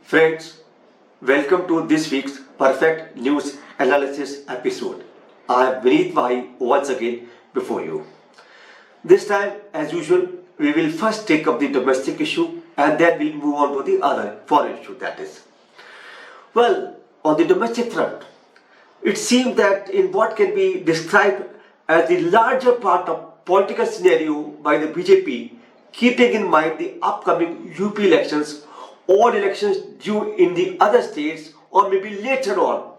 Friends, welcome to this week's Perfect News Analysis episode. I am Vineet Vahi once again before you. This time, as usual, we will first take up the domestic issue and then we'll move on to the other foreign issue, that is. Well, on the domestic front, it seems that in what can be described as the larger part of political scenario by the BJP, keeping in mind the upcoming UP elections or elections due in the other states or maybe later on,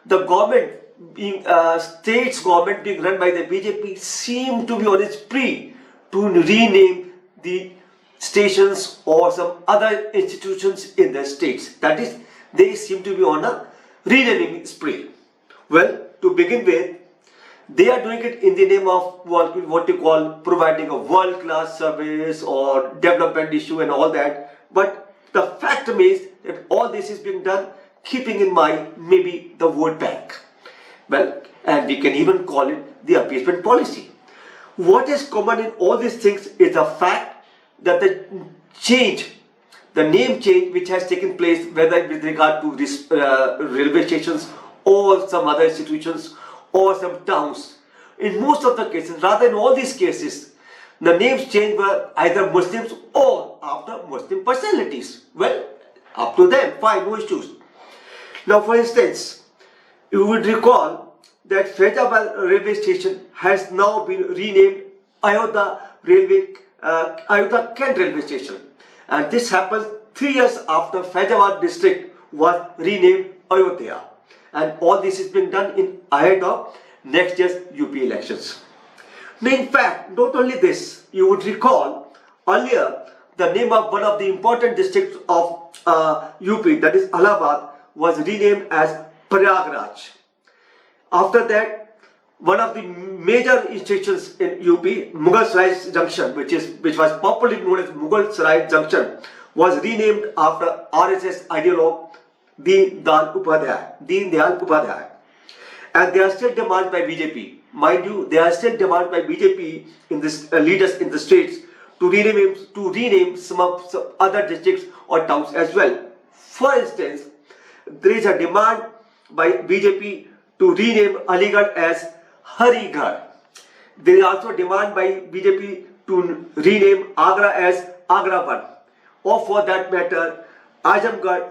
the government being states government being run by the BJP seem to be on its spree to rename the stations or some other institutions in the states. That is, they seem to be on a renaming spree. Well, to begin with, they are doing it in the name of what you call providing a world-class service or development issue and all that. But the fact remains that all this is being done keeping in mind maybe the vote bank. Well, and we can even call it the appeasement policy. What is common in all these things is the fact that the name change which has taken place, whether with regard to this railway stations or some other institutions or some towns, in most of the cases, rather in all these cases, the names changed were either Muslims or after Muslim personalities. Well, up to them, fine, no issues. Now, for instance, you would recall that Faizabad railway station has now been renamed Ayodhya Kent railway station. And this happened 3 years after Faizabad district was renamed Ayodhya. And all this is being done in ahead of next year's UP elections. Now, in fact, not only this, you would recall earlier the name of one of the important districts of UP, that is Allahabad, was renamed as Prayagraj. After that, one of the major institutions in UP, Mughal Sarai Junction, which was popularly known as Mughal Sarai Junction, was renamed after RSS ideologue Deen Dayal Upadhyay. And they are still demanded by BJP. Mind you, they are still demanded by BJP in this leaders in the states to rename some other districts or towns as well. For instance, there is a demand by BJP to rename Aligarh as Harigarh. There is also a demand by BJP to rename Agra as Agravan, or for that matter, Azamgarh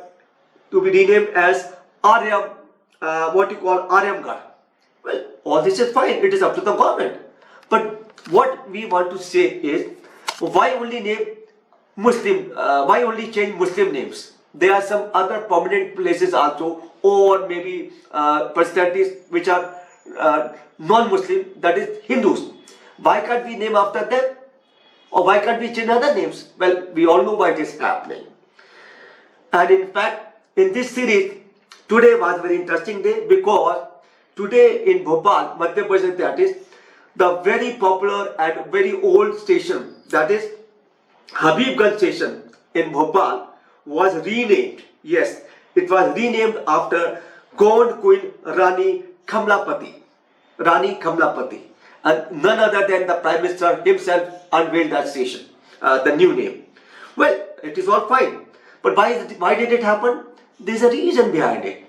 to be renamed as Aryamgarh. Well, all this is fine. It is up to the government. But what we want to say is, why only change Muslim names? There are some other prominent places also, or maybe personalities which are non-Muslim, that is Hindus. Why can't we name after them? Or why can't we change other names? Well, we all know why it is happening. And in fact, in this series, today was a very interesting day because today in Bhopal, Madhya Pradesh, that is the very popular and very old station, that is Habibganj station in Bhopal, was renamed. Yes, it was renamed after Gond Queen Rani Kamlapati. And none other than the Prime Minister himself unveiled that station, the new name. Well, it is all fine. But why did it happen? There is a reason behind it.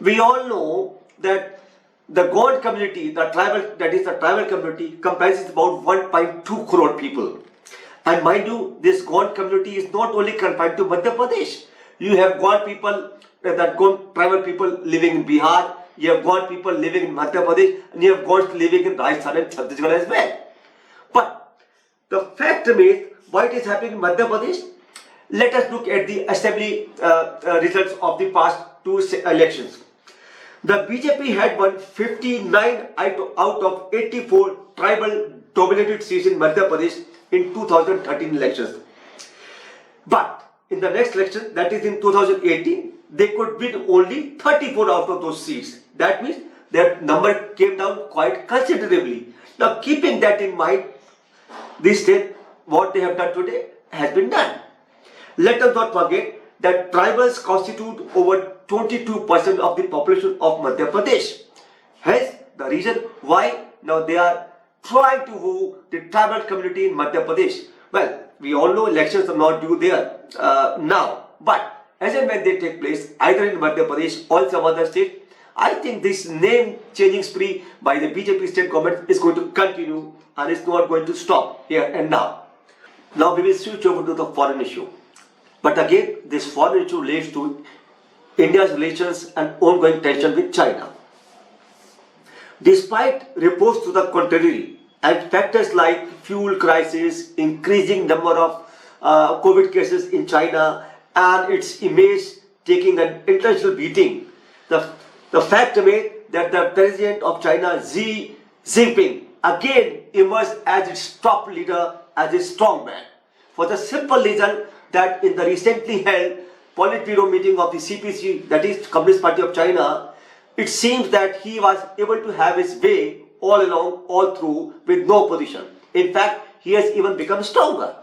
We all know that the Gond community, the tribal community, comprises about 1.2 crore people. And mind you, this Gond community is not only confined to Madhya Pradesh. You have Gond people, tribal people living in Bihar, you have Gond people living in Madhya Pradesh, and you have Gonds living in Rajasthan and Chhattisgarh as well. But the fact remains, why it is happening in Madhya Pradesh? Let us look at the assembly results of the past two elections. The BJP had won 59 out of 84 tribal dominated seats in Madhya Pradesh in 2013 elections. But in the next election, that is in 2018, they could win only 34 out of those seats. That means their number came down quite considerably. Now, keeping that in mind, this state, what they have done today has been done. Let us not forget that tribals constitute over 22% of the population of Madhya Pradesh. Hence, the reason why now they are trying to woo the tribal community in Madhya Pradesh. Well, we all know elections are not due there now, but as and when they take place, either in Madhya Pradesh or some other state, I think this name changing spree by the BJP state government is going to continue and it's not going to stop here and now. Now we will switch over to the foreign issue. But again, this foreign issue relates to India's relations and ongoing tension with China. Despite reports to the contrary and factors like fuel crisis, increasing number of COVID cases in China and its image taking an international beating, the fact remains that the president of China, Xi Jinping, again emerged as its top leader, as a strong man. For the simple reason that in the recently held Politburo meeting of the CPC, that is Communist Party of China, it seems that he was able to have his way all along, all through, with no opposition. In fact, he has even become stronger.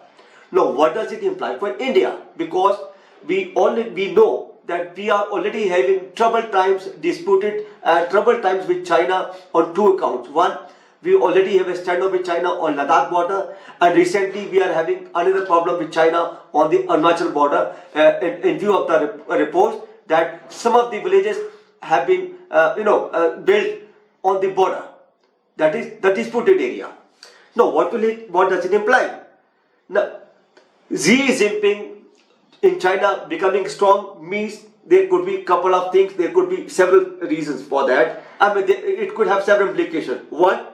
Now, what does it imply for India? Because we know that we are already having troubled times with China on two accounts. One, we already have a standoff with China on Ladakh border, and recently we are having another problem with China on the Arunachal border in view of the reports that some of the villages have been built on the border, that is the disputed area. Now what does it imply? Now, Xi Jinping in China becoming strong means there could be a couple of things, there could be several reasons for that. I mean, it could have several implications. One,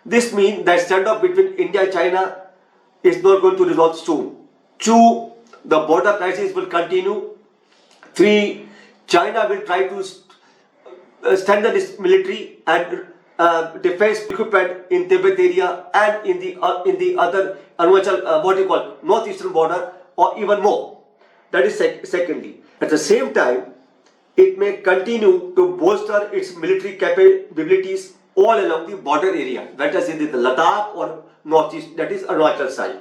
this means that standoff between India and China is not going to resolve soon. Two, the border crisis will continue. Three, China will try to strengthen its military and defense equipment in Tibet area and in the other Arunachal, northeastern border, or even more. That is secondly. At the same time, it may continue to bolster its military capabilities all along the border area, whether it is the Ladakh or northeast, that is Arunachal side.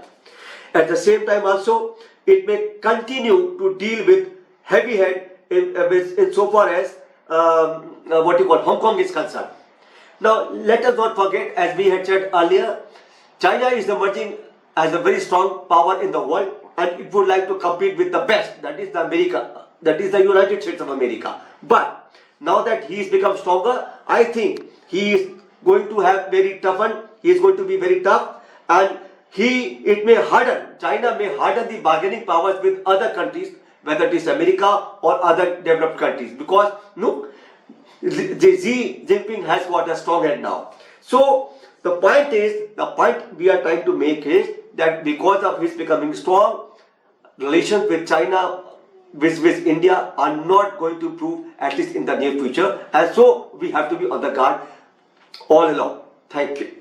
At the same time also, it may continue to deal with heavy hand in so far as Hong Kong is concerned. Now, let us not forget, as we had said earlier, China is emerging as a very strong power in the world, and it would like to compete with the best, that is the United States of America. But now that he has become stronger, I think he is going to have very toughened, he is going to be very tough, and China may harden the bargaining powers with other countries, whether it is America or other developed countries, because look, Xi Jinping has got a strong hand now. So the point we are trying to make is that because of his becoming strong, relations with China, with India are not going to improve, at least in the near future, and so we have to be on the guard all along. Thank you.